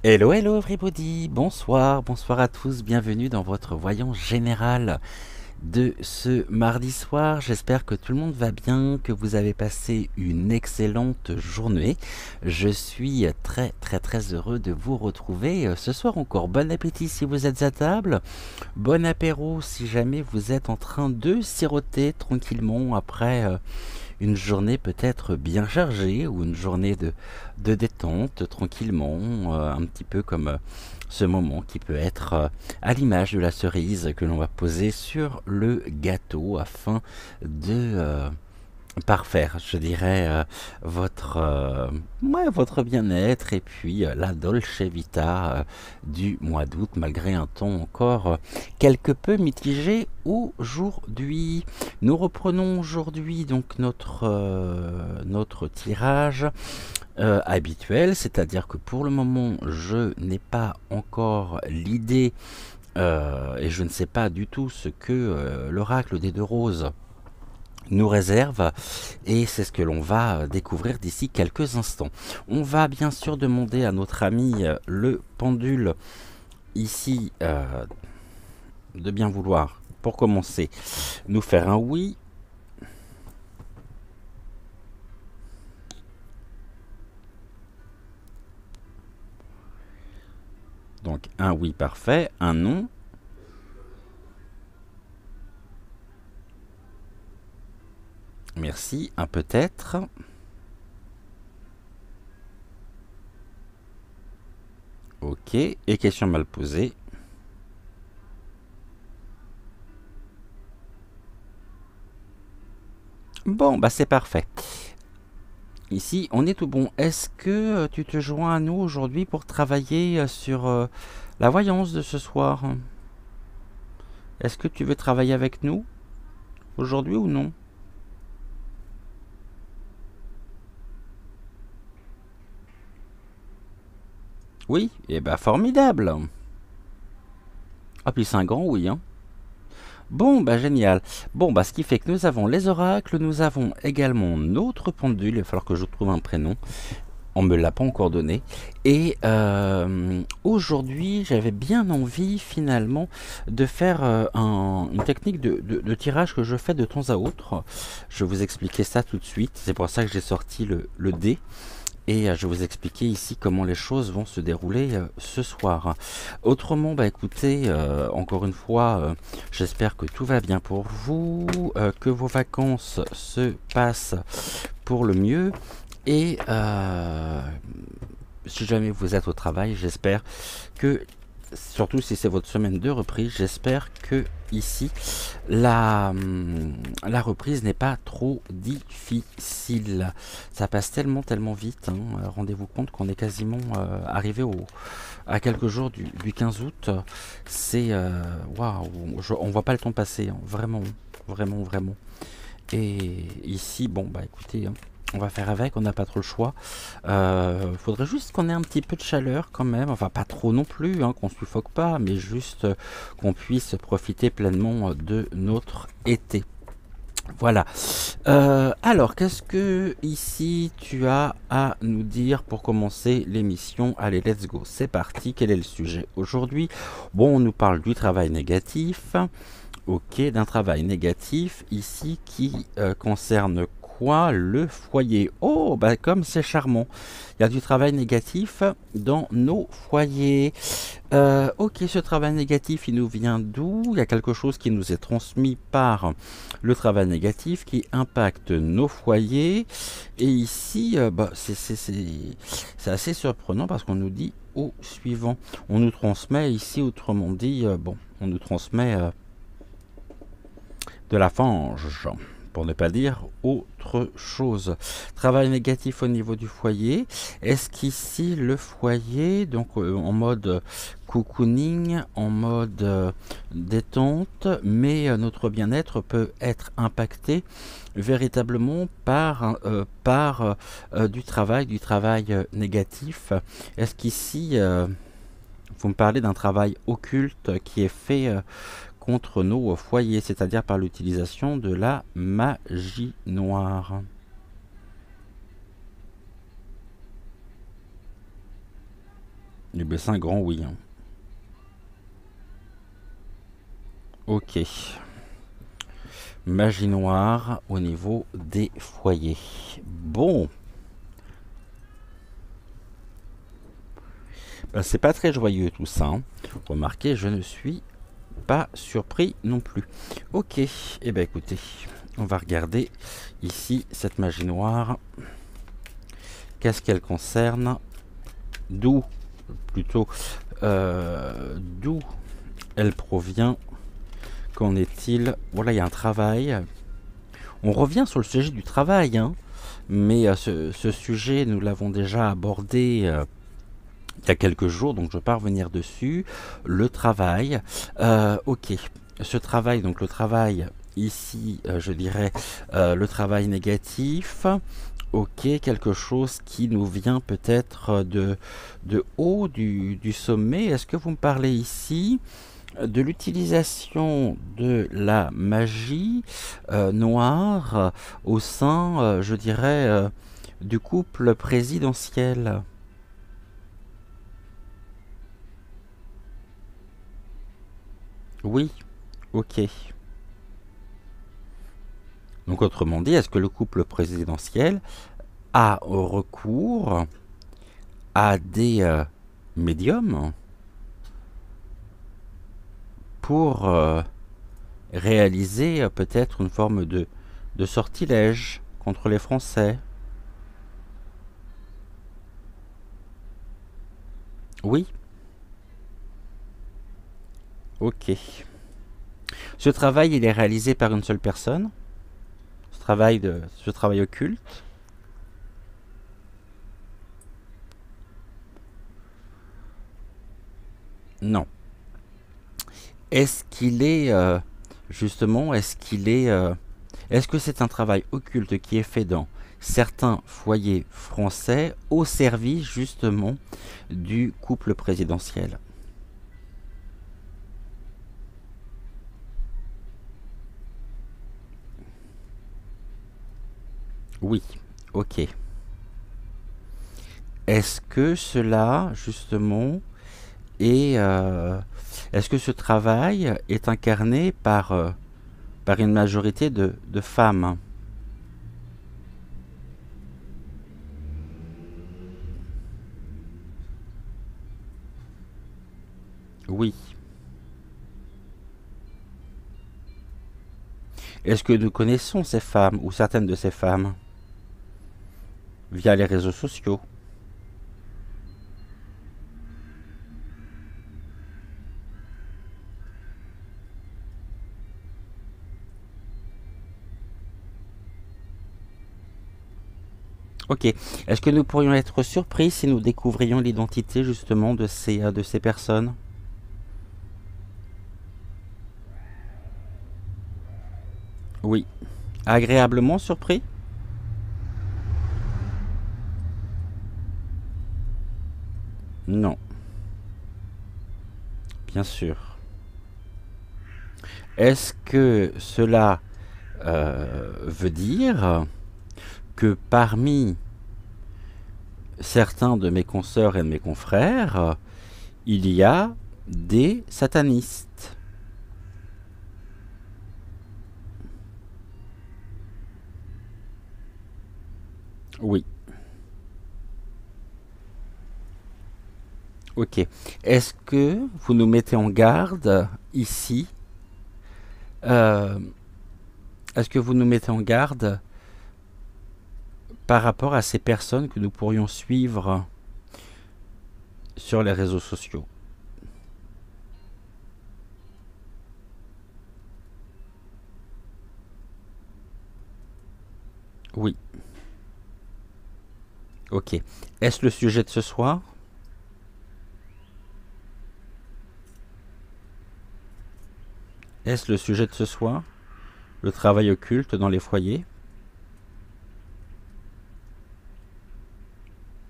Hello, hello everybody, bonsoir, bonsoir à tous, bienvenue dans votre voyant général de ce mardi soir. J'espère que tout le monde va bien, que vous avez passé une excellente journée. Je suis très très très heureux de vous retrouver ce soir encore. Bon appétit si vous êtes à table, bon apéro si jamais vous êtes en train de siroter tranquillement après une journée peut-être bien chargée ou une journée de détente tranquillement, un petit peu comme ce moment qui peut être à l'image de la cerise que l'on va poser sur le gâteau afin de parfaire, je dirais, votre bien-être et puis la dolce vita du mois d'août, malgré un temps encore quelque peu mitigé aujourd'hui. Nous reprenons aujourd'hui donc notre tirage habituel, c'est-à-dire que pour le moment, je n'ai pas encore l'idée et je ne sais pas du tout ce que l'oracle des deux roses nous réserve et c'est ce que l'on va découvrir d'ici quelques instants. On va bien sûr demander à notre ami le pendule ici de bien vouloir, pour commencer, nous faire un oui. Donc un oui parfait, un non. Merci, un peut-être. Ok, et question mal posée. Bon, bah c'est parfait. Ici, on est tout bon. Est-ce que tu te joins à nous aujourd'hui pour travailler sur la voyance de ce soir? Est-ce que tu veux travailler avec nous aujourd'hui ou non? Oui, eh ben formidable. Ah puis c'est un grand oui, hein. Bon, bah génial. Bon, bah ce qui fait que nous avons les oracles, nous avons également notre pendule, il va falloir que je trouve un prénom. On me l'a pas encore donné. Et aujourd'hui, j'avais bien envie finalement de faire une technique de tirage que je fais de temps à autre. Je vais vous expliquer ça tout de suite. C'est pour ça que j'ai sorti le dé. Et je vais vous expliquer ici comment les choses vont se dérouler ce soir. Autrement, bah écoutez, encore une fois, j'espère que tout va bien pour vous, que vos vacances se passent pour le mieux. Et si jamais vous êtes au travail, j'espère que, surtout si c'est votre semaine de reprise, j'espère que ici la reprise n'est pas trop difficile. Ça passe tellement tellement vite, hein. Rendez-vous compte qu'on est quasiment arrivé à quelques jours du 15 août. C'est waouh, on voit pas le temps passer, hein. Vraiment, vraiment, vraiment. Et ici, bon bah écoutez, hein, on va faire avec, on n'a pas trop le choix. Faudrait juste qu'on ait un petit peu de chaleur quand même, enfin pas trop non plus, hein, qu'on suffoque pas, mais juste qu'on puisse profiter pleinement de notre été. Voilà. Alors, qu'est-ce que ici tu as à nous dire pour commencer l'émission? Allez, let's go, c'est parti. Quel est le sujet aujourd'hui? Bon, on nous parle du travail négatif. Ok, d'un travail négatif ici qui concerne quoi? Le foyer. Oh, bah comme c'est charmant. Il y a du travail négatif dans nos foyers. Ok, ce travail négatif, il nous vient d'où? Il y a quelque chose qui nous est transmis par le travail négatif qui impacte nos foyers. Et ici, bah, c'est assez surprenant parce qu'on nous dit au suivant. On nous transmet ici, autrement dit, bon, on nous transmet de la fange, pour ne pas dire autre chose. Travail négatif au niveau du foyer. Est-ce qu'ici le foyer, donc en mode cocooning, en mode détente, mais notre bien-être peut être impacté véritablement par du travail négatif. Est-ce qu'ici vous me parlez d'un travail occulte qui est fait contre nos foyers, c'est-à-dire par l'utilisation de la magie noire? Eh ben, c'est un grand oui, hein. Ok. Magie noire au niveau des foyers. Bon. Ben, c'est pas très joyeux tout ça, hein. Remarquez, je ne suis pas surpris non plus. Ok. Eh ben écoutez, on va regarder ici cette magie noire. Qu'est-ce qu'elle concerne? D'où, plutôt, d'où elle provient? Qu'en est-il? Voilà, il y a un travail. On revient sur le sujet du travail, hein, mais ce sujet, nous l'avons déjà abordé il y a quelques jours, donc je ne vais pas revenir dessus. Le travail, ok. Ce travail, donc le travail ici, je dirais, le travail négatif. Ok, quelque chose qui nous vient peut-être de haut du sommet. Est-ce que vous me parlez ici de l'utilisation de la magie noire au sein, je dirais, du couple présidentiel? Oui, ok. Donc autrement dit, est-ce que le couple présidentiel a recours à des médiums pour réaliser peut-être une forme de sortilège contre les Français? Oui, ok. Ce travail, il est réalisé par une seule personne? Ce travail occulte? Non. Est-ce qu'il est justement, est-ce que c'est un travail occulte qui est fait dans certains foyers français au service justement du couple présidentiel? Oui, ok. Est-ce que cela justement est, est-ce que ce travail est incarné par une majorité de femmes? Oui. Est-ce que nous connaissons ces femmes ou certaines de ces femmes via les réseaux sociaux? Ok. Est-ce que nous pourrions être surpris si nous découvrions l'identité justement de ces personnes? Oui. Agréablement surpris? Non, bien sûr. Est-ce que cela veut dire que parmi certains de mes consoeurs et de mes confrères, il y a des satanistes? Oui. Ok. Est-ce que vous nous mettez en garde ici? euh, Est-ce que vous nous mettez en garde par rapport à ces personnes que nous pourrions suivre sur les réseaux sociaux? Oui. Ok. Est-ce le sujet de ce soir? Est-ce le sujet de ce soir? Le travail occulte dans les foyers?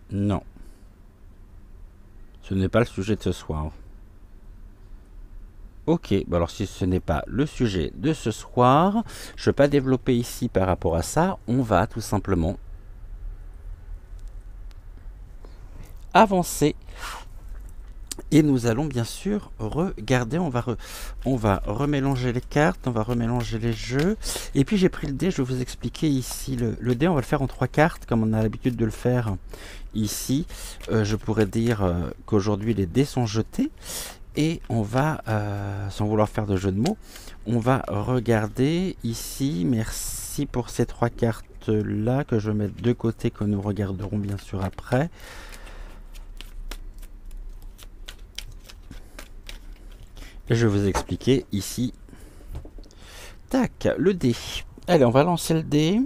Non. Ce n'est pas le sujet de ce soir. Ok, bah alors si ce n'est pas le sujet de ce soir, je ne vais pas développer ici par rapport à ça. On va tout simplement avancer Et nous allons bien sûr regarder, on va remélanger les cartes, on va remélanger les jeux. Et puis j'ai pris le dé, je vais vous expliquer ici. Le dé, on va le faire en 3 cartes, comme on a l'habitude de le faire ici. Je pourrais dire qu'aujourd'hui les dés sont jetés. Et on va, sans vouloir faire de jeu de mots, on va regarder ici. Merci pour ces 3 cartes-là, que je vais mettre de côté, que nous regarderons bien sûr après. Et je vais vous expliquer ici. Tac, le dé. Allez, on va lancer le dé.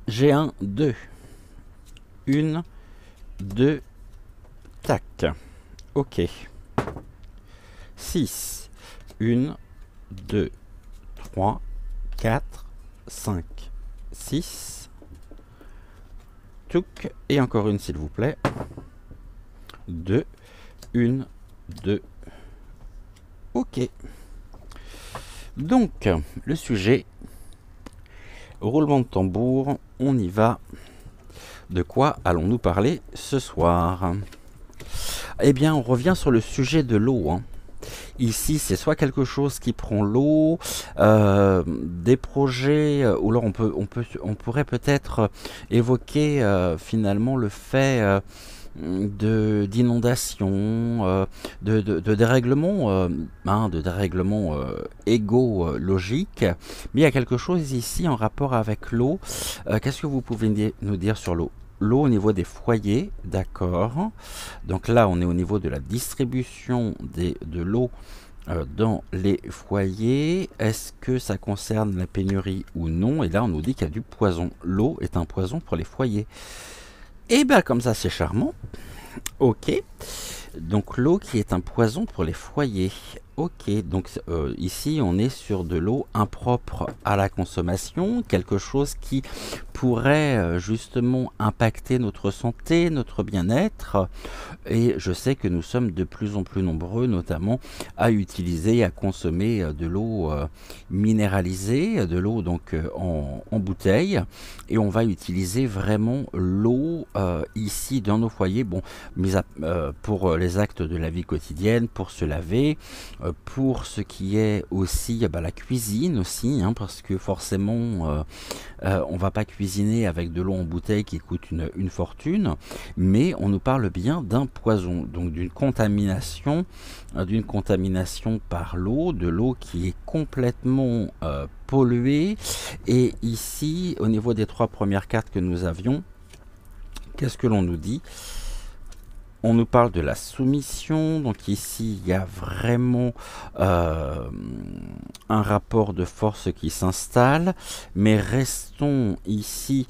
J'ai un 2. 1, 2, tac. Ok. 6. 1, 2, 3, 4, 5, 6. Touc. Et encore une, s'il vous plaît. 2, 1, 2. Ok. Donc, le sujet, roulement de tambour, on y va. De quoi allons-nous parler ce soir? Eh bien, on revient sur le sujet de l'eau. Hein. Ici, c'est soit quelque chose qui prend l'eau, des projets, ou alors on pourrait peut-être évoquer finalement le fait d'inondation, de dérèglement, de dérèglement égo-logique. Mais il y a quelque chose ici en rapport avec l'eau. Qu'est-ce que vous pouvez nous dire sur l'eau? L'eau au niveau des foyers, d'accord. Donc là, on est au niveau de la distribution de l'eau dans les foyers. Est-ce que ça concerne la pénurie ou non? Et là, on nous dit qu'il y a du poison. L'eau est un poison pour les foyers. Et bien, comme ça, c'est charmant. Ok. Donc, l'eau qui est un poison pour les foyers. Ok, donc ici on est sur de l'eau impropre à la consommation, quelque chose qui pourrait justement impacter notre santé, notre bien-être. Et je sais que nous sommes de plus en plus nombreux, notamment à utiliser, à consommer de l'eau minéralisée, de l'eau donc en bouteille. Et on va utiliser vraiment l'eau ici dans nos foyers, bon, pour les actes de la vie quotidienne, pour se laver. Pour ce qui est aussi la cuisine aussi, hein, parce que forcément on va pas cuisiner avec de l'eau en bouteille qui coûte une fortune, mais on nous parle bien d'un poison, donc d'une contamination par l'eau, de l'eau qui est complètement polluée. Et ici, au niveau des 3 premières cartes que nous avions, qu'est-ce que l'on nous dit? On nous parle de la soumission, donc ici il y a vraiment un rapport de force qui s'installe, mais restons ici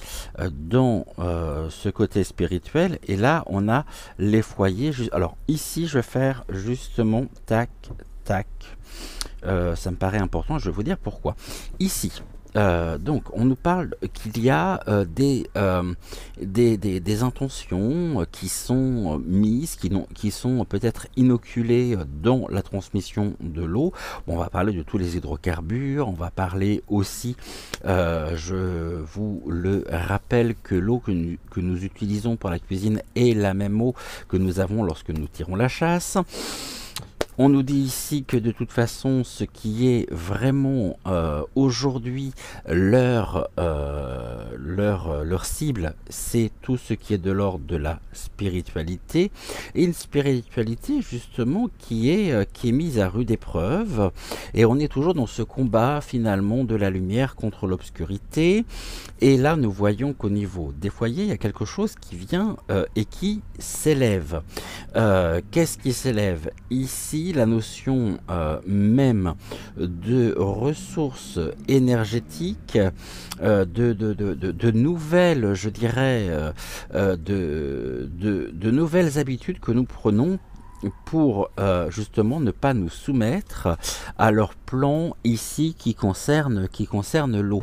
dans ce côté spirituel, et là on a les foyers. Alors ici je vais faire justement tac, tac, ça me paraît important, je vais vous dire pourquoi. Ici, donc on nous parle qu'il y a des intentions qui sont mises, qui sont peut-être inoculées dans la transmission de l'eau. Bon, on va parler de tous les hydrocarbures, on va parler aussi, je vous le rappelle, que l'eau que nous utilisons pour la cuisine est la même eau que nous avons lorsque nous tirons la chasse. On nous dit ici que de toute façon, ce qui est vraiment aujourd'hui leur cible, c'est tout ce qui est de l'ordre de la spiritualité. Et une spiritualité justement qui est mise à rude épreuve. Et on est toujours dans ce combat finalement de la lumière contre l'obscurité. Et là, nous voyons qu'au niveau des foyers, il y a quelque chose qui vient et qui s'élève. Qu'est-ce qui s'élève? Ici, la notion même de ressources énergétiques, de nouvelles, je dirais, de nouvelles habitudes que nous prenons pour justement ne pas nous soumettre à leur plan ici qui concerne l'eau,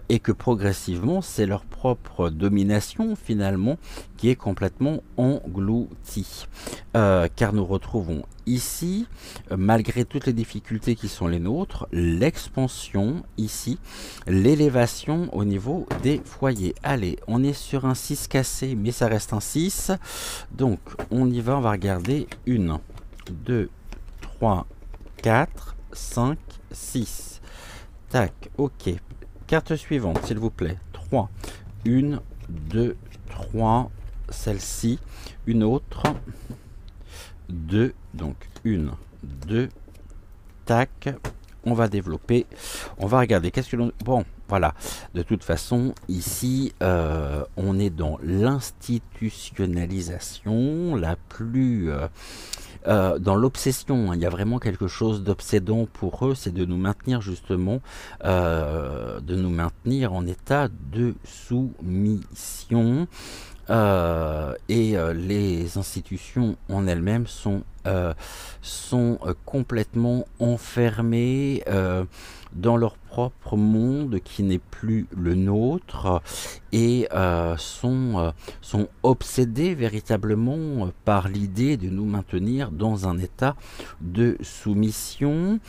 et que progressivement c'est leur propre domination finalement qui est complètement engloutie, car nous retrouvons ici, malgré toutes les difficultés qui sont les nôtres, l'expansion ici, l'élévation au niveau des foyers. Allez, on est sur un 6 cassé, mais ça reste un 6. Donc, on y va, on va regarder 1, 2, 3, 4, 5, 6. Tac, ok. Carte suivante, s'il vous plaît. 3. 1, 2, 3. Celle-ci. Une autre. 2. Donc, 1, 2. Tac. On va développer. On va regarder. Qu'est-ce que l'on... Bon, voilà. De toute façon, ici, on est dans l'institutionnalisation la plus... dans l'obsession, hein. Il y a vraiment quelque chose d'obsédant pour eux, c'est de nous maintenir justement, de nous maintenir en état de soumission. Les institutions en elles-mêmes sont complètement enfermées dans leur propre monde qui n'est plus le nôtre et sont obsédés véritablement par l'idée de nous maintenir dans un état de soumission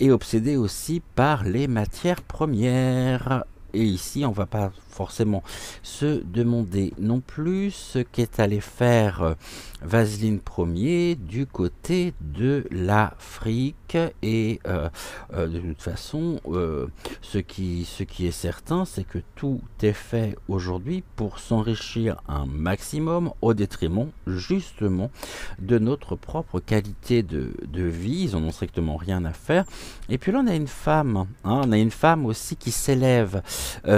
et obsédés aussi par les matières premières. Et ici, on ne va pas forcément se demander non plus ce qu'est allé faire Vaseline Ier du côté de l'Afrique. Et de toute façon, ce qui est certain, c'est que tout est fait aujourd'hui pour s'enrichir un maximum au détriment justement de notre propre qualité de vie. Ils n'en ont strictement rien à faire. Et puis là, on a une femme, hein, on a une femme aussi qui s'élève.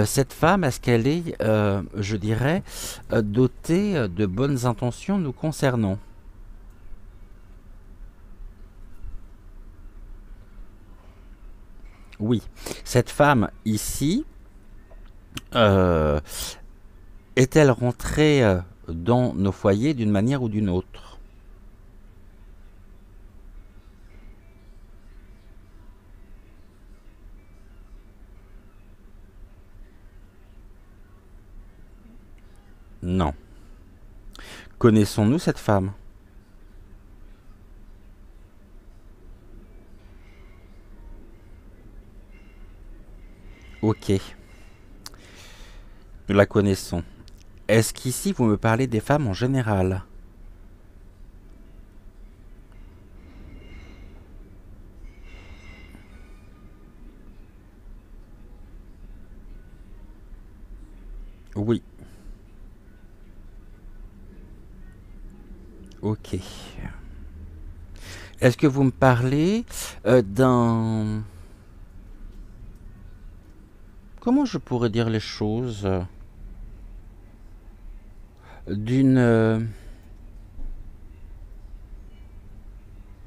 Cette femme, est-ce qu'elle est, je dirais, dotée de bonnes intentions nous concernant? Oui, cette femme ici, euh, est-elle rentrée dans nos foyers d'une manière ou d'une autre? Non. Connaissons-nous cette femme? Ok, nous la connaissons. Est-ce qu'ici vous me parlez des femmes en général? Oui, ok. Est-ce que vous me parlez d'un... Comment je pourrais dire les choses? D'une...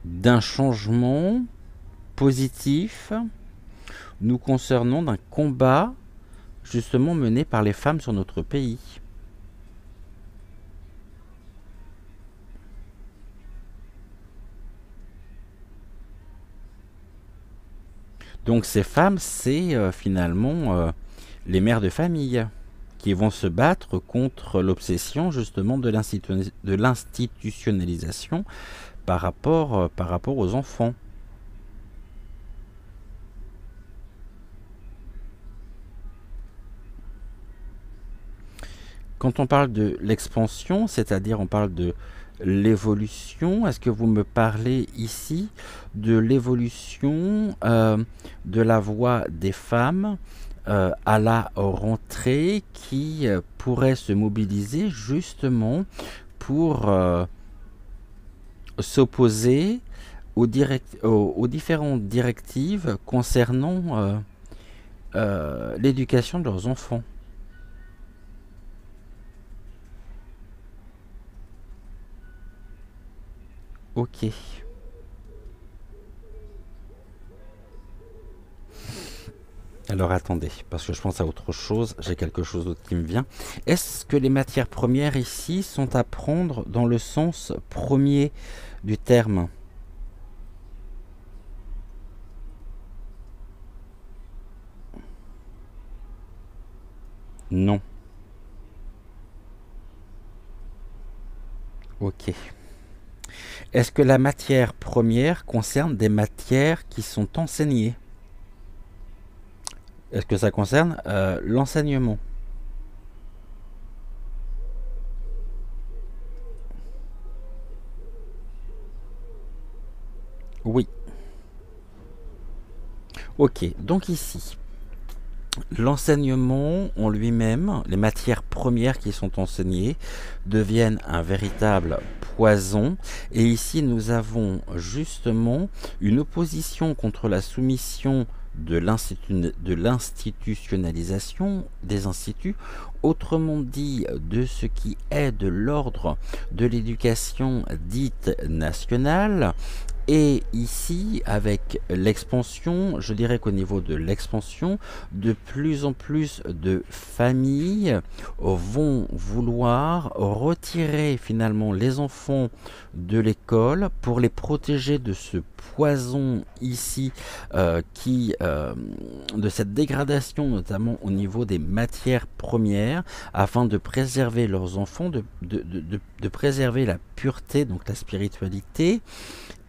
d'un changement positif nous concernant d'un combat justement mené par les femmes sur notre pays. Donc ces femmes, c'est finalement les mères de famille qui vont se battre contre l'obsession justement de l'institutionnalisation par rapport aux enfants. Quand on parle de l'expansion, c'est-à-dire on parle de l'évolution, est-ce que vous me parlez ici de l'évolution de la voix des femmes à la rentrée qui pourrait se mobiliser justement pour s'opposer aux différentes directives concernant l'éducation de leurs enfants? Ok. Alors attendez, parce que je pense à autre chose, j'ai quelque chose d'autre qui me vient. Est-ce que les matières premières ici sont à prendre dans le sens premier du terme? Non. Ok. Est-ce que la matière première concerne des matières qui sont enseignées? Est-ce que ça concerne l'enseignement? Oui. Ok, donc ici, l'enseignement en lui-même, les matières premières qui sont enseignées deviennent un véritable poison. Et ici, nous avons justement une opposition contre la soumission de l'institutionnalisation des instituts, autrement dit de ce qui est de l'ordre de l'éducation dite nationale. Et ici, avec l'expansion, je dirais qu'au niveau de l'expansion, de plus en plus de familles vont vouloir retirer finalement les enfants de l'école pour les protéger de ce poison ici, de cette dégradation notamment au niveau des matières premières, afin de préserver leurs enfants, de préserver la pureté, donc la spiritualité.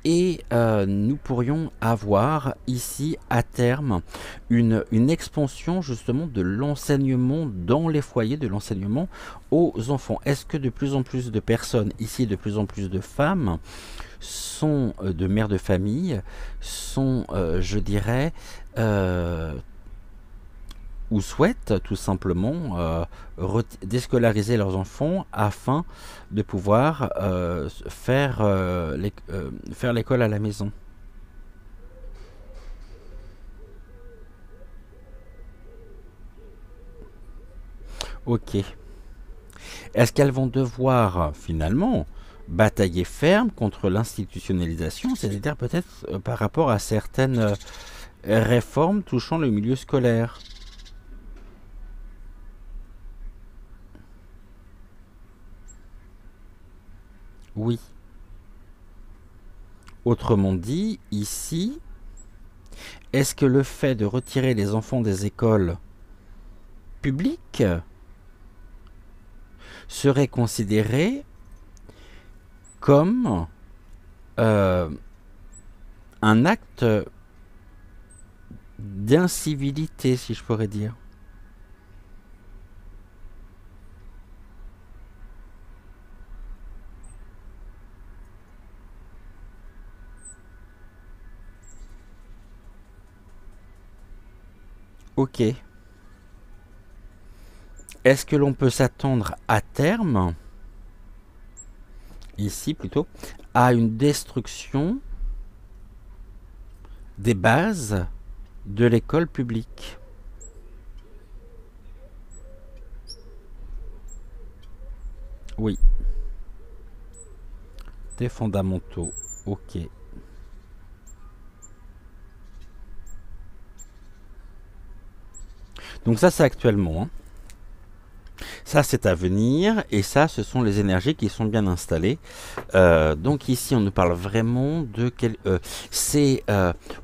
Et nous pourrions avoir ici à terme une expansion justement de l'enseignement dans les foyers, de l'enseignement aux enfants. Est-ce que de plus en plus de personnes, ici de plus en plus de femmes, sont de mères de famille, sont, je dirais, ou souhaitent tout simplement déscolariser leurs enfants afin de pouvoir faire l'école à la maison. Ok. Est-ce qu'elles vont devoir finalement batailler ferme contre l'institutionnalisation, c'est-à-dire peut-être par rapport à certaines réformes touchant le milieu scolaire? Oui. Autrement dit, ici, est-ce que le fait de retirer les enfants des écoles publiques serait considéré comme un acte d'incivilité, si je pourrais dire? Ok. Est-ce que l'on peut s'attendre à terme, ici plutôt, à une destruction des bases de l'école publique? Oui. Des fondamentaux. Ok. Donc ça, c'est actuellement. Hein. Ça, c'est à venir. Et ça, ce sont les énergies qui sont bien installées. Donc ici, on nous parle vraiment de...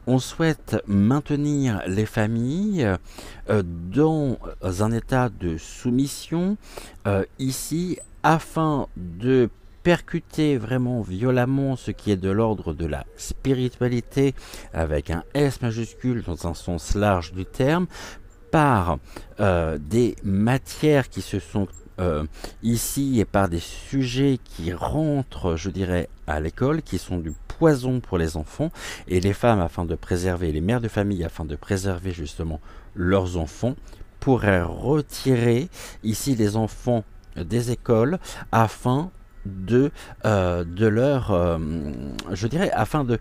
on souhaite maintenir les familles dans un état de soumission. Ici, afin de percuter vraiment violemment ce qui est de l'ordre de la spiritualité, avec un S majuscule dans un sens large du terme, par des matières qui se sont ici et par des sujets qui rentrent, je dirais, à l'école, qui sont du poison pour les enfants, et les femmes, afin de préserver, les mères de famille, afin de préserver justement leurs enfants, pourraient retirer ici les enfants des écoles afin de leur, je dirais, afin de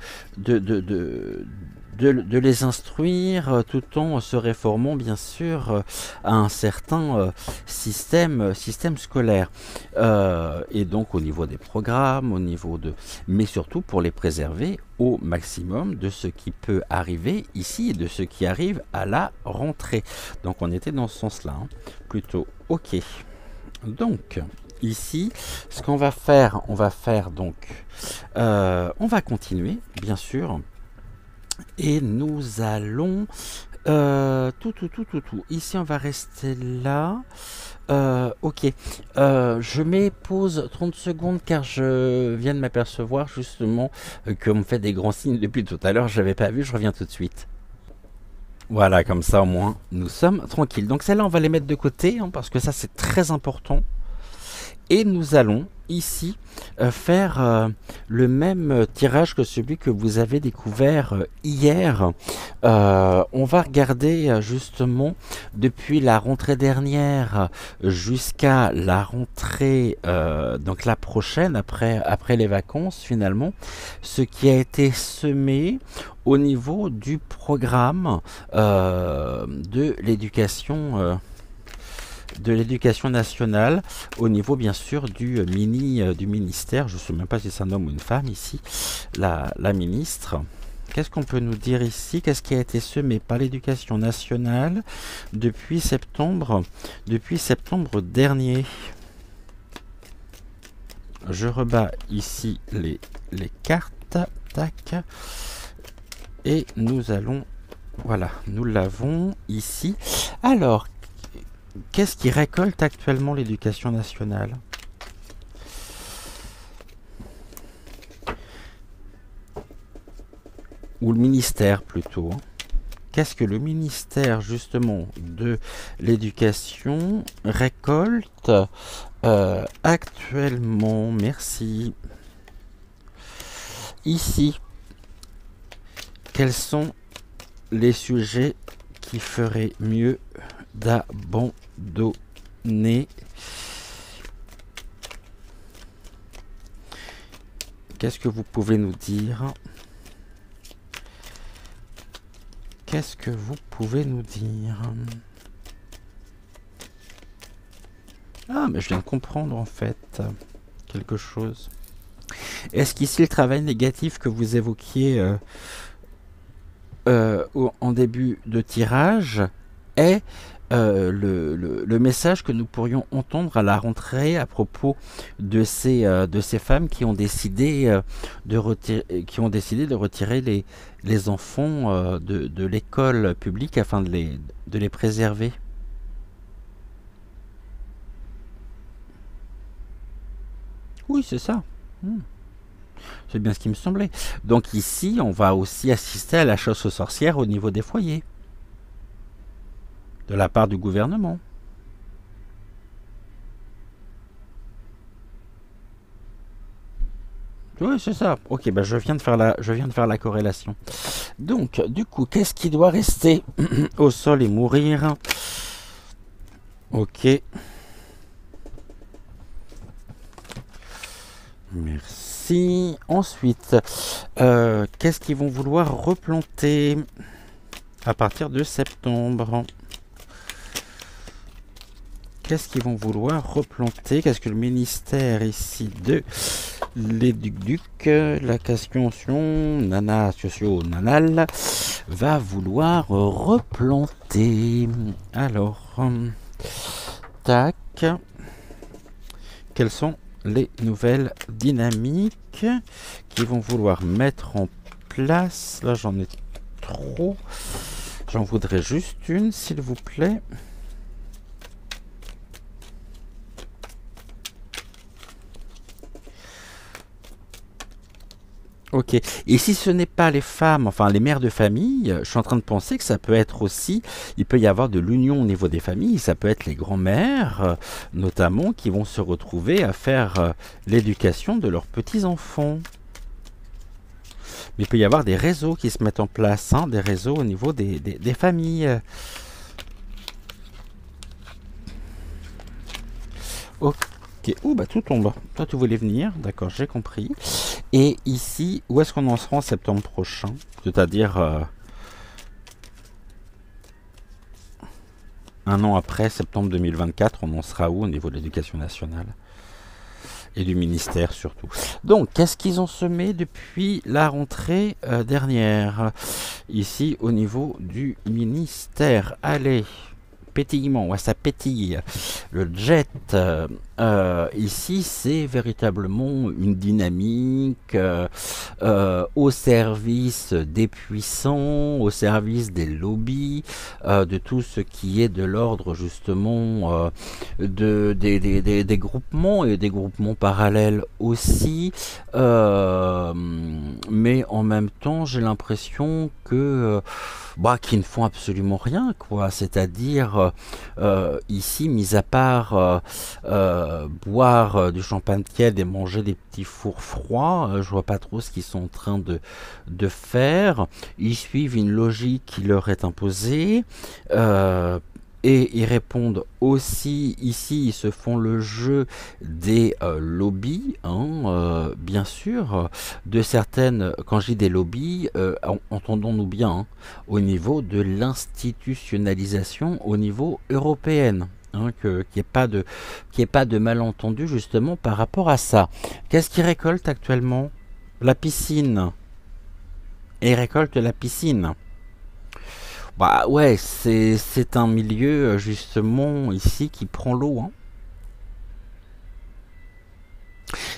les instruire tout en se réformant bien sûr à un certain système scolaire. Et donc au niveau des programmes, au niveau de, mais surtout pour les préserver au maximum de ce qui peut arriver ici et de ce qui arrive à la rentrée. Donc on était dans ce sens-là, hein, plutôt. Ok. Donc ici, ce qu'on va faire, on va continuer, bien sûr, et nous allons tout. Ici, on va rester là. Ok. Je mets pause 30 secondes car je viens de m'apercevoir justement qu'on me fait des grands signes depuis tout à l'heure. Je n'avais pas vu, je reviens tout de suite. Voilà, comme ça au moins, nous sommes tranquilles. Donc celles-là, on va les mettre de côté hein, parce que ça, c'est très important. Et nous allons ici faire le même tirage que celui que vous avez découvert hier. On va regarder justement depuis la rentrée dernière jusqu'à la rentrée donc la prochaine après les vacances finalement, ce qui a été semé au niveau du programme de l'éducation nationale, au niveau bien sûr du ministère. Je ne sais même pas si c'est un homme ou une femme ici, la ministre. Qu'est-ce qu'on peut nous dire ici? Qu'est-ce qui a été semé par l'éducation nationale depuis septembre dernier? Je rebats ici les cartes, tac, et nous allons, voilà, nous l'avons ici. Alors, qu'est-ce qui récolte actuellement l'éducation nationale? Ou le ministère plutôt. Qu'est-ce que le ministère justement de l'éducation récolte actuellement? Merci. Ici, quels sont les sujets qui feraient mieux d'abandonner? Qu'est-ce que vous pouvez nous dire? Qu'est-ce que vous pouvez nous dire? Ah, mais je viens de comprendre en fait quelque chose. Est-ce qu'ici le travail négatif que vous évoquiez en début de tirage est le message que nous pourrions entendre à la rentrée à propos de ces femmes qui ont décidé de retirer les enfants de l'école publique afin de les préserver? Oui, c'est ça. C'est bien ce qui me semblait. Donc ici, on va aussi assister à la chasse aux sorcières au niveau des foyers, de la part du gouvernement. Oui, c'est ça. Ok, bah je viens de faire la corrélation. Donc, du coup, qu'est-ce qui doit rester au sol et mourir? Ok. Merci. Ensuite, qu'est-ce qu'ils vont vouloir replanter à partir de septembre? Qu'est-ce qu'ils vont vouloir replanter? Qu'est-ce que le ministère ici de l'éduc, la question nana socio-nanal va vouloir replanter? Alors, tac. Quelles sont les nouvelles dynamiques qui vont vouloir mettre en place? Là, j'en ai trop. J'en voudrais juste une, s'il vous plaît. Ok. Et si ce n'est pas les femmes, enfin les mères de famille, je suis en train de penser que ça peut être aussi, il peut y avoir de l'union au niveau des familles, ça peut être les grands-mères, notamment, qui vont se retrouver à faire l'éducation de leurs petits-enfants. Mais il peut y avoir des réseaux qui se mettent en place, hein, des réseaux au niveau des familles. Ok. Ouh, bah tout tombe. Toi, tu voulais venir, d'accord, j'ai compris. Et ici, où est-ce qu'on en sera en septembre prochain? C'est-à-dire un an après, septembre 2024, on en sera où au niveau de l'éducation nationale? Et du ministère surtout. Donc, qu'est-ce qu'ils ont semé depuis la rentrée dernière? Ici, au niveau du ministère. Allez, pétillement, ouais, ça pétille. Le jet, ici, c'est véritablement une dynamique au service des puissants, au service des lobbies, de tout ce qui est de l'ordre justement des groupements et des groupements parallèles aussi. Mais en même temps, j'ai l'impression que qui ne font absolument rien, quoi. C'est-à-dire, ici, mis à part boire du champagne tiède et manger des petits fours froids, je vois pas trop ce qu'ils sont en train de faire. Ils suivent une logique qui leur est imposée. Et ils répondent aussi, ici, ils se font le jeu des lobbies, hein, bien sûr, de certaines, quand je dis des lobbies, entendons-nous bien, hein, au niveau de l'institutionnalisation au niveau européen. Hein, qu'il n'y ait pas de malentendu justement par rapport à ça. Qu'est-ce qu'ils récoltent actuellement? La piscine. Et ils récoltent la piscine. Bah ouais, c'est un milieu justement ici qui prend l'eau, hein.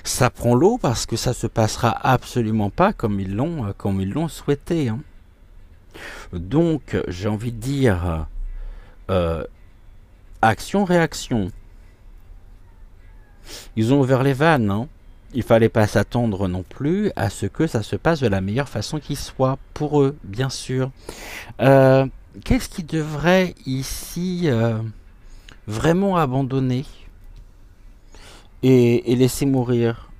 Ça prend l'eau parce que ça se passera absolument pas comme ils l'ont souhaité, hein. Donc j'ai envie de dire action-réaction. Ils ont ouvert les vannes, hein. Il fallait pas s'attendre non plus à ce que ça se passe de la meilleure façon qui soit pour eux, bien sûr. Euh, Qu'est-ce qui devrait ici vraiment abandonner et laisser mourir?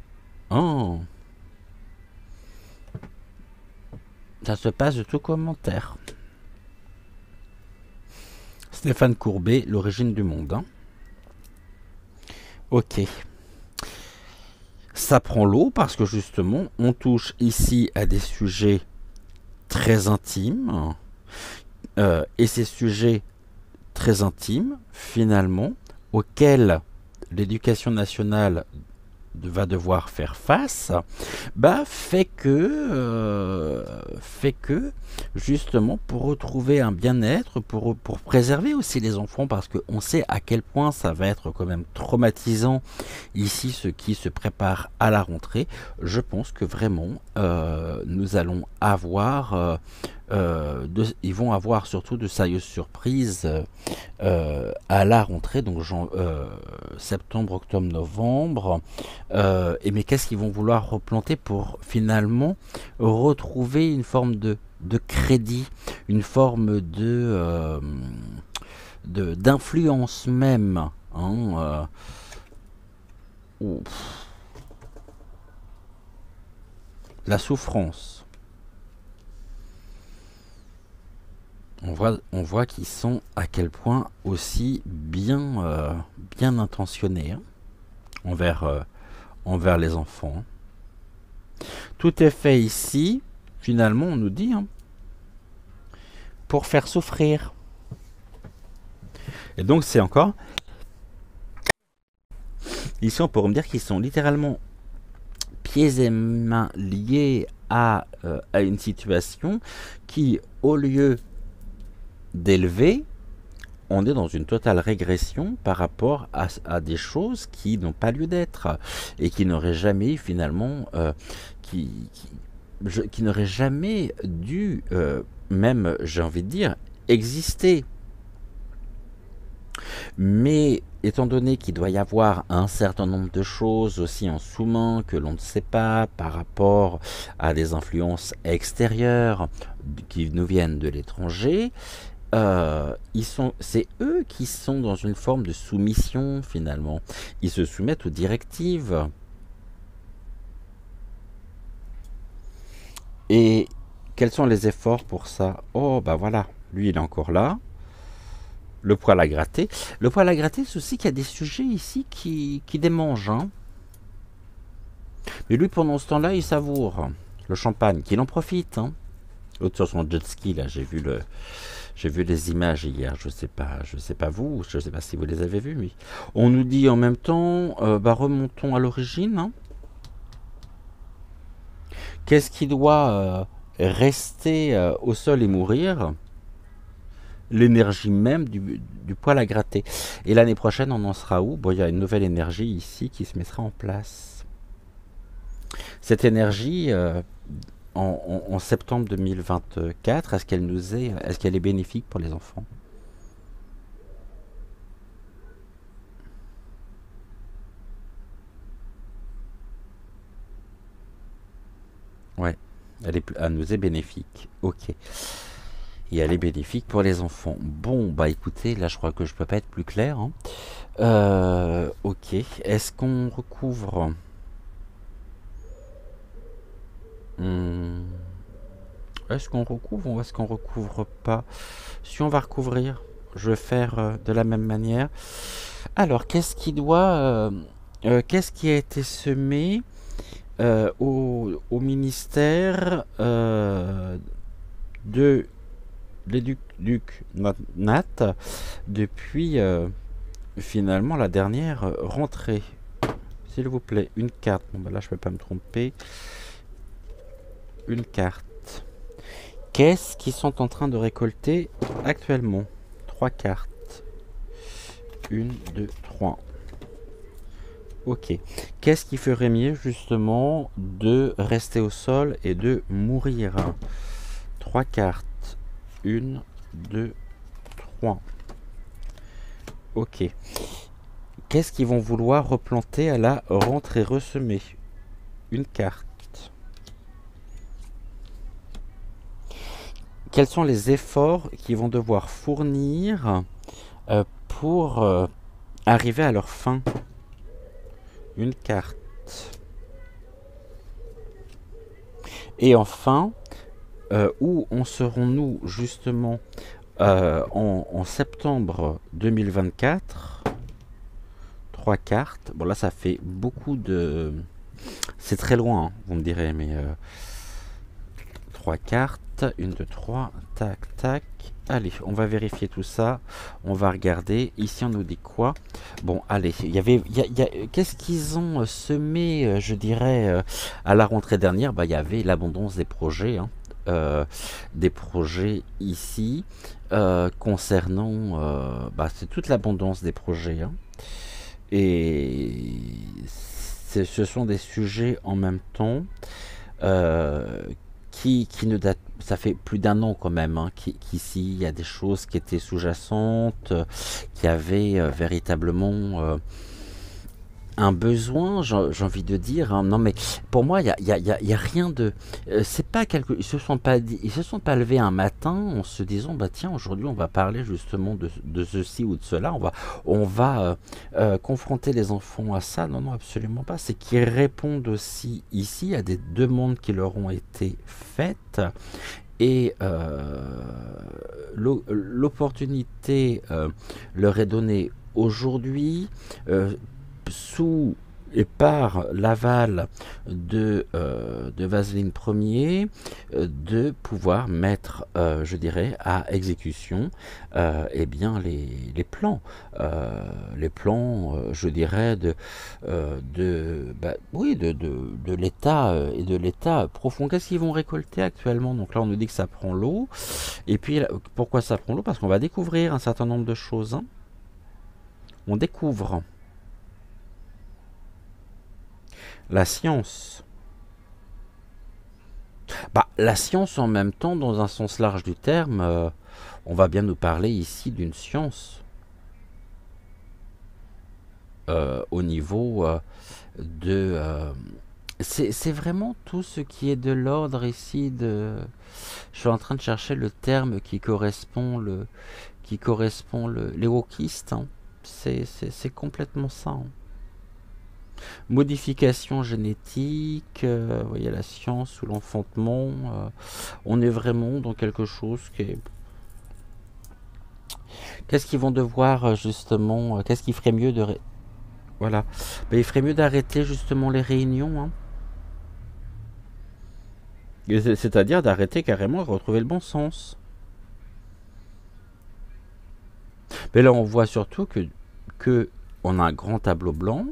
Oh, ça se passe de tout commentaire. Stéphane Courbet, l'origine du monde, hein. Ok. Ça prend l'eau parce que justement, on touche ici à des sujets très intimes. Et ces sujets très intimes, finalement, auxquels l'éducation nationale va devoir faire face, fait que justement pour retrouver un bien-être, pour préserver aussi les enfants, parce qu'on sait à quel point ça va être quand même traumatisant ici ce qui se prépare à la rentrée. Je pense que vraiment nous allons avoir ils vont avoir surtout de sérieuses surprises à la rentrée, donc septembre, octobre, novembre. Mais qu'est-ce qu'ils vont vouloir replanter pour finalement retrouver une forme de crédit, une forme d'influence même, hein, la souffrance. On voit qu'ils sont à quel point aussi bien intentionnés, hein, envers les enfants. Tout est fait ici, finalement, on nous dit, hein, pour faire souffrir. Et donc c'est encore... Ici, on pourrait me dire qu'ils sont littéralement pieds et mains liés à une situation qui, au lieu d'élever, on est dans une totale régression par rapport à des choses qui n'ont pas lieu d'être et qui n'auraient jamais finalement qui n'auraient jamais dû même, j'ai envie de dire, exister. Mais étant donné qu'il doit y avoir un certain nombre de choses aussi en sous-main que l'on ne sait pas par rapport à des influences extérieures qui nous viennent de l'étranger, c'est eux qui sont dans une forme de soumission finalement. Ils se soumettent aux directives. Et quels sont les efforts pour ça? Oh, bah voilà, lui il est encore là. Le poil à gratter. Le poil à gratter, c'est aussi qu'il y a des sujets ici qui démangent, hein. Mais lui, pendant ce temps-là, il savoure le champagne, qu'il en profite, hein. L'autre sur son jet ski, là, j'ai vu les images hier, je sais pas vous, je sais pas si vous les avez vues, mais on nous dit en même temps, remontons à l'origine, hein. Qu'est-ce qui doit rester au sol et mourir? l'énergie même du poil à gratter. Et l'année prochaine, on en sera où? Bon, il y a une nouvelle énergie ici qui se mettra en place. Cette énergie, en septembre 2024, est-ce qu'elle est bénéfique pour les enfants? Ouais, elle nous est bénéfique. Ok. Et elle est bénéfique pour les enfants. Bon, bah écoutez, là je crois que je peux pas être plus clair, hein. Ok. Est-ce qu'on recouvre? Hmm, Est-ce qu'on recouvre ou est-ce qu'on recouvre pas? Si on va recouvrir, je vais faire de la même manière. Alors, qu'est-ce qui a été semé au ministère de l'éduc Nat depuis finalement la dernière rentrée? S'il vous plaît, une carte. Bon, bah là, je ne peux pas me tromper. Une carte. Qu'est-ce qu'ils sont en train de récolter actuellement? Trois cartes. Une, deux, trois. Ok. Qu'est-ce qui ferait mieux justement de rester au sol et de mourir? Trois cartes. Une, deux, trois. Ok. Qu'est-ce qu'ils vont vouloir replanter à la rentrée ressemée? Une carte. Quels sont les efforts qu'ils vont devoir fournir pour arriver à leur fin? Une carte. Et enfin, où en serons-nous justement en septembre 2024? Trois cartes. Bon là ça fait beaucoup de... C'est très loin, hein, vous me direz, mais... trois cartes. Une, deux, trois. Tac, tac. Allez, on va vérifier tout ça. On va regarder. Ici, on nous dit quoi? Bon, allez. Qu'est-ce qu'ils ont semé, je dirais, à la rentrée dernière? Bah, il y avait l'abondance des projets, hein. Des projets ici concernant... bah, c'est toute l'abondance des projets, hein. Et ce sont des sujets en même temps qui ne date, ça fait plus d'un an quand même, hein, qu'ici il y a des choses qui étaient sous-jacentes, qui avaient véritablement un besoin, j'ai envie de dire, hein. Non mais pour moi il y a rien de, c'est pas quelque, ils se sont pas levés un matin en se disant bah tiens aujourd'hui on va parler justement de ceci ou de cela, on va confronter les enfants à ça. Non non absolument pas, c'est qu'ils répondent aussi ici à des demandes qui leur ont été faites et l'opportunité leur est donnée aujourd'hui sous et par l'aval de Vaseline Ier, de pouvoir mettre, je dirais, à exécution eh bien les plans, je dirais, oui, de l'État et de l'État profond. Qu'est-ce qu'ils vont récolter actuellement? Donc là, on nous dit que ça prend l'eau. Et puis, pourquoi ça prend l'eau? Parce qu'on va découvrir un certain nombre de choses, hein. On découvre la science. Bah, la science en même temps, dans un sens large du terme, on va bien nous parler ici d'une science au niveau de... c'est vraiment tout ce qui est de l'ordre ici de... Je suis en train de chercher le terme qui correspond les wokistes, hein. C'est complètement ça, hein. Modification génétique, vous voyez la science ou l'enfantement, on est vraiment dans quelque chose qui est... Qu'est-ce qu'ils vont devoir justement, qu'est-ce qui ferait mieux de... Voilà, ben, il ferait mieux d'arrêter justement les réunions, hein. C'est-à-dire d'arrêter carrément et retrouver le bon sens. Mais là on voit surtout que on a un grand tableau blanc.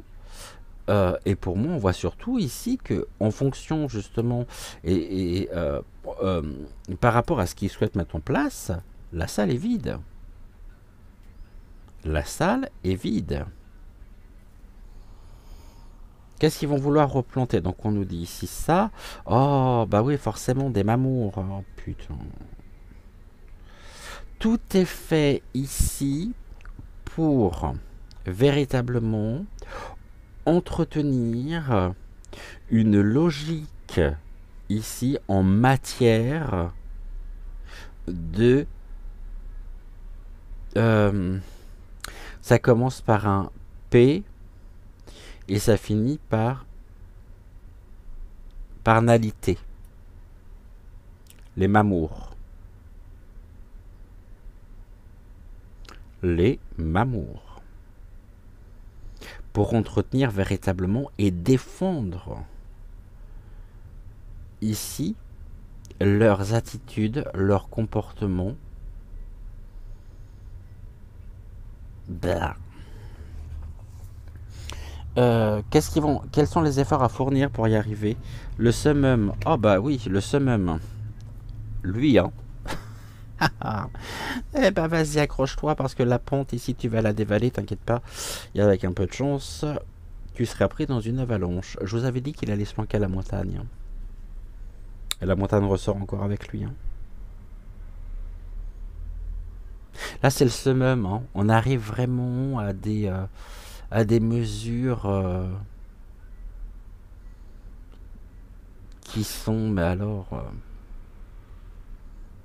Et pour moi, on voit surtout ici que, en fonction justement, et par rapport à ce qu'ils souhaitent mettre en place, La salle est vide. La salle est vide. Qu'est-ce qu'ils vont vouloir replanter? Donc on nous dit ici ça. Oh, bah oui, forcément des mamours. Oh putain. Tout est fait ici pour véritablement entretenir une logique ici en matière de... ça commence par un P et ça finit par nalité. Les mamours. Les mamours. Pour entretenir véritablement et défendre ici leurs attitudes, leurs comportements. Quels sont les efforts à fournir pour y arriver? Le summum. Oh bah oui, le summum. Lui, hein. Eh ben vas-y, accroche-toi parce que la pente ici, tu vas la dévaler, t'inquiète pas. Et avec un peu de chance, tu seras pris dans une avalanche. Je vous avais dit qu'il allait se planquer à la montagne. Et la montagne ressort encore avec lui. Hein. Là, c'est le summum. Hein. On arrive vraiment à des mesures qui sont, mais alors...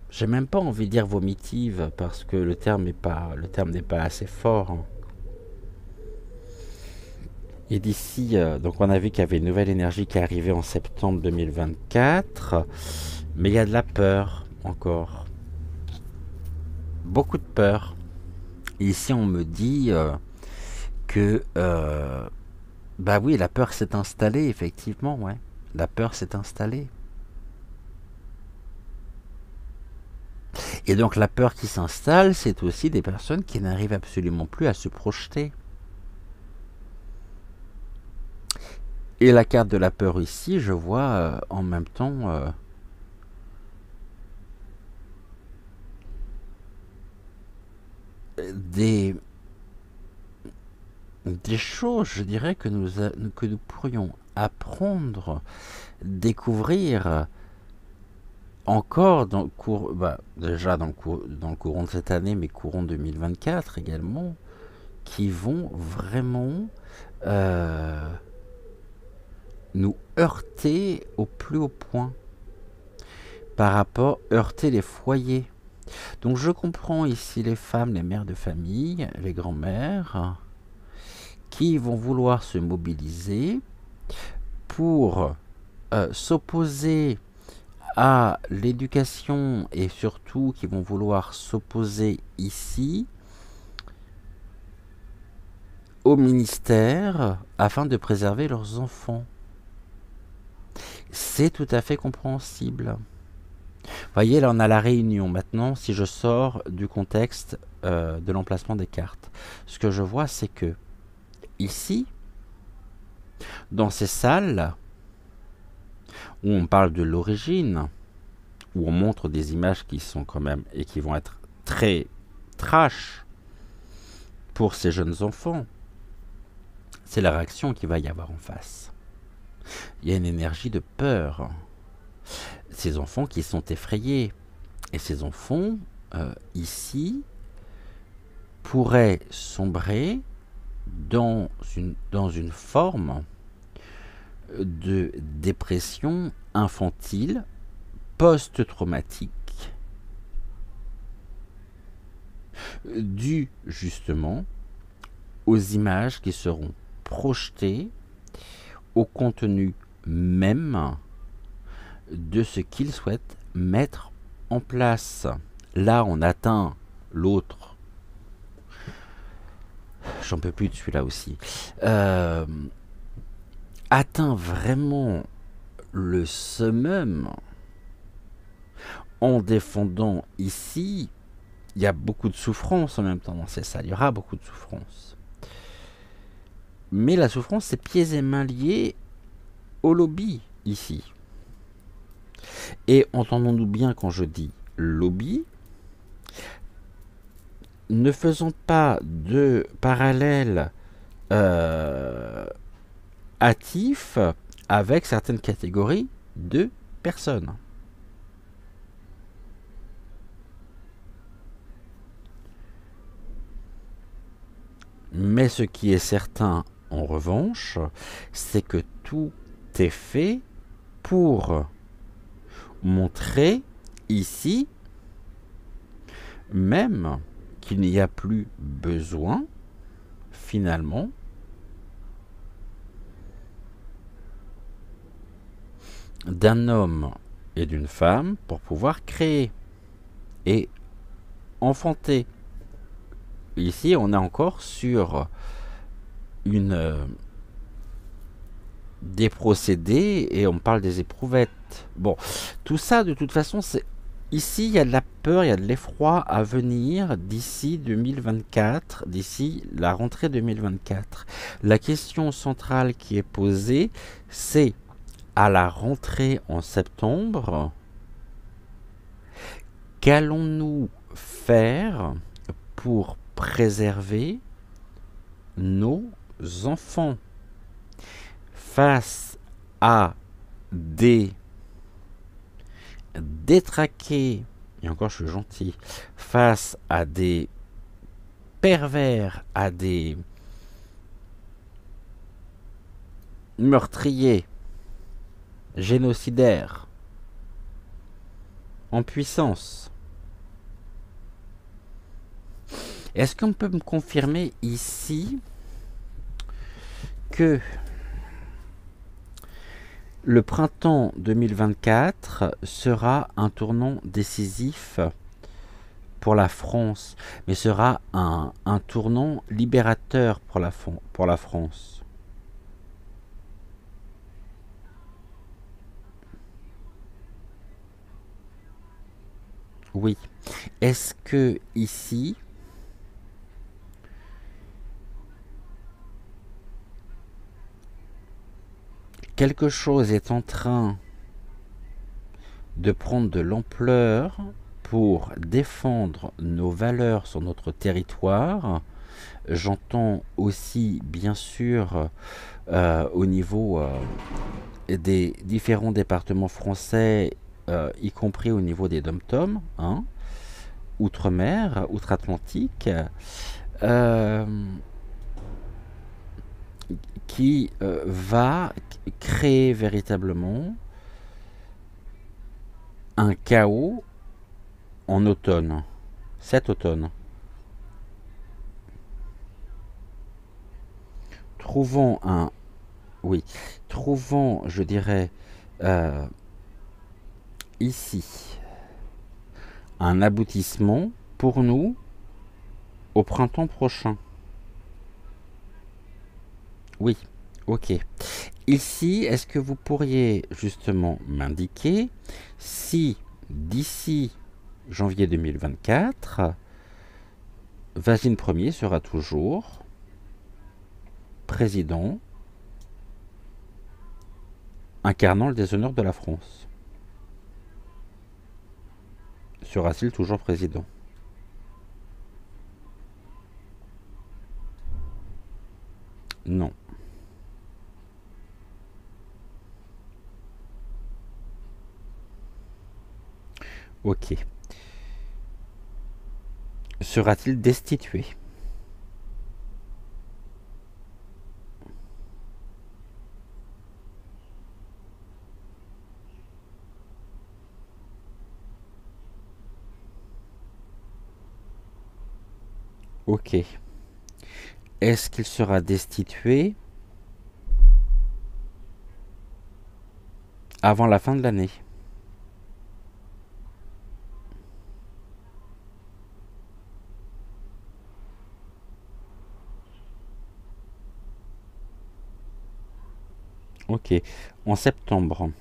j'ai même pas envie de dire vomitive parce que le terme n'est pas assez fort. Hein. Et d'ici, donc on a vu qu'il y avait une nouvelle énergie qui est arrivée en septembre 2024, mais il y a de la peur encore, beaucoup de peur. Et ici on me dit que, bah oui, la peur s'est installée effectivement, ouais, la peur s'est installée. Et donc la peur qui s'installe, c'est aussi des personnes qui n'arrivent absolument plus à se projeter. Et la carte de la peur ici, je vois en même temps des choses, je dirais, que nous pourrions apprendre, découvrir encore dans le cours, déjà dans le courant de cette année, mais courant 2024 également, qui vont vraiment nous heurter au plus haut point par rapport heurter les foyers. Donc je comprends ici les femmes, les mères de famille, les grands-mères qui vont vouloir se mobiliser pour s'opposer à l'éducation et surtout qui vont vouloir s'opposer ici au ministère afin de préserver leurs enfants. C'est tout à fait compréhensible. Voyez, là on a la réunion. Maintenant, si je sors du contexte de l'emplacement des cartes, ce que je vois, c'est que ici, dans ces salles où on parle de l'origine, où on montre des images qui sont quand même et qui vont être très trash pour ces jeunes enfants, c'est la réaction qu'il va y avoir en face. Il y a une énergie de peur. Ces enfants qui sont effrayés. Et ces enfants, ici, pourraient sombrer dans une forme de dépression infantile post-traumatique due justement aux images qui seront projetées au contenu même de ce qu'ils souhaitent mettre en place. Là, on atteint l'autre. J'en peux plus de celui-là aussi. Atteint vraiment le summum en défendant ici. Il y a beaucoup de souffrance en même temps dans ces salles. Il y aura beaucoup de souffrance. Mais la souffrance, c'est pieds et mains liés au lobby ici. Et entendons-nous bien quand je dis lobby, Ne faisons pas de parallèle hâtif avec certaines catégories de personnes. Mais ce qui est certain, en revanche, c'est que tout est fait pour montrer ici même qu'il n'y a plus besoin, finalement, d'un homme et d'une femme pour pouvoir créer et enfanter. Ici, on est encore sur des procédés et on parle des éprouvettes. Bon, tout ça, de toute façon, c'est ici, il y a de la peur, il y a de l'effroi à venir d'ici 2024, d'ici la rentrée 2024. La question centrale qui est posée, c'est à la rentrée en septembre, qu'allons-nous faire pour préserver nos enfants face à des détraqués, et encore je suis gentil, face à des pervers, à des meurtriers, génocidaires, en puissance. Est-ce qu'on peut me confirmer ici que le printemps 2024 sera un tournant décisif pour la France, mais sera un tournant libérateur pour la France? Oui. Est-ce que ici, quelque chose est en train de prendre de l'ampleur pour défendre nos valeurs sur notre territoire? J'entends aussi, bien sûr, au niveau des différents départements français, y compris au niveau des DOM-TOM, hein, outre-mer, outre-Atlantique, qui va créer véritablement un chaos en automne, cet automne. Trouvons je dirais, ici, un aboutissement pour nous au printemps prochain. Oui, ok. Ici, est-ce que vous pourriez justement m'indiquer si d'ici janvier 2024, Vasine Ier sera toujours président incarnant le déshonneur de la France? Sera-t-il toujours président? Non. Ok. Sera-t-il destitué? Ok. Est-ce qu'il sera destitué avant la fin de l'année? Ok. En septembre.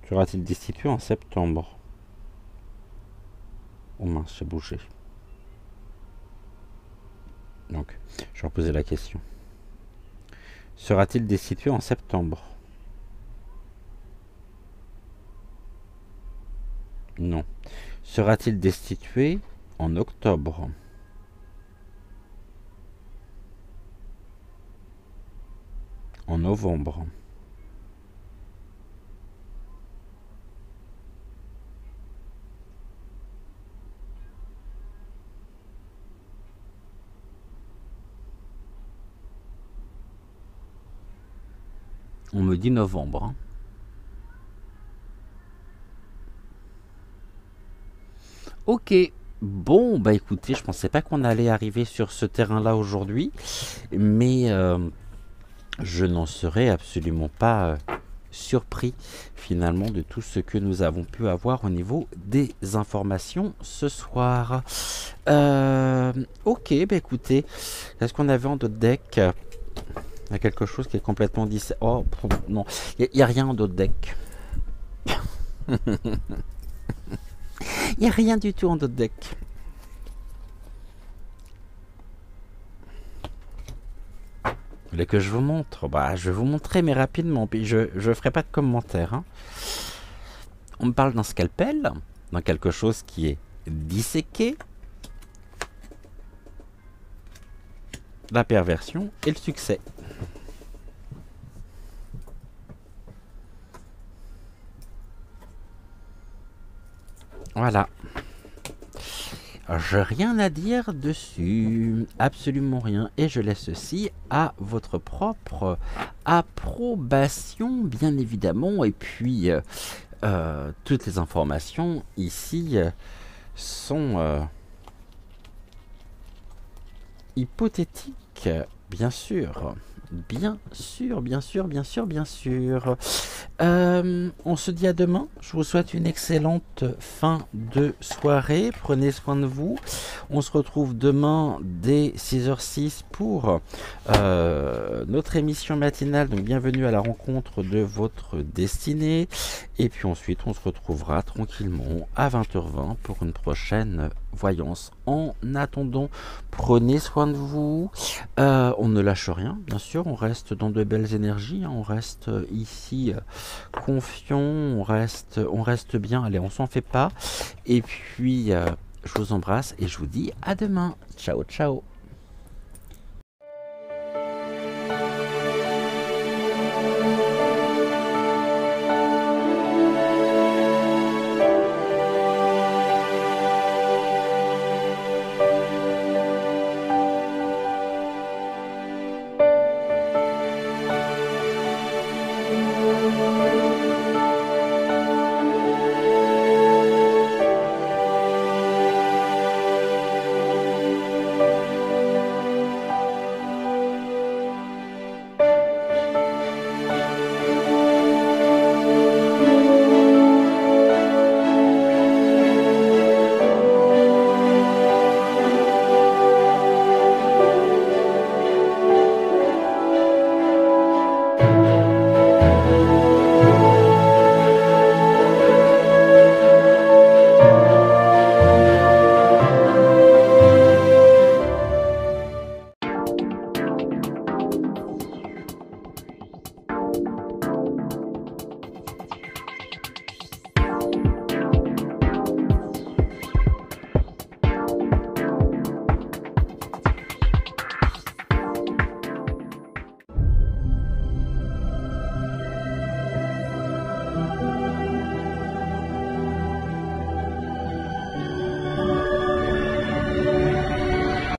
Sera-t-il destitué en septembre? Oh mince, j'ai bougé. Donc, je vais reposer la question. Sera-t-il destitué en septembre? Non. Sera-t-il destitué en octobre? En novembre? On me dit novembre, hein. Ok. Bon, bah écoutez, je pensais pas qu'on allait arriver sur ce terrain-là aujourd'hui, mais je n'en serais absolument pas surpris finalement de tout ce que nous avons pu avoir au niveau des informations ce soir. Ok, bah écoutez, est-ce qu'on avait en d'autres decks? Il y a quelque chose qui est complètement dit. Oh non, il n'y a rien en d'autres decks. Il n'y a rien du tout en d'autres decks. Vous voulez que je vous montre? Bah, je vais vous montrer, mais rapidement. Puis je ne ferai pas de commentaires, hein. On me parle d'un scalpel, dans quelque chose qui est disséqué, la perversion et le succès. Voilà. J'ai rien à dire dessus, absolument rien, et je laisse ceci à votre propre approbation, bien évidemment, et puis toutes les informations ici sont hypothétiques, bien sûr. Bien sûr, bien sûr, bien sûr, bien sûr. On se dit à demain. Je vous souhaite une excellente fin de soirée. Prenez soin de vous. On se retrouve demain dès 6h06 pour notre émission matinale. Donc bienvenue à la rencontre de votre destinée. Et puis ensuite, on se retrouvera tranquillement à 20h20 pour une prochaine voyance. En attendant, prenez soin de vous. On ne lâche rien, bien sûr. On reste dans de belles énergies. On reste ici confiant. On reste bien. Allez, on s'en fait pas. Et puis, je vous embrasse et je vous dis à demain. Ciao, ciao.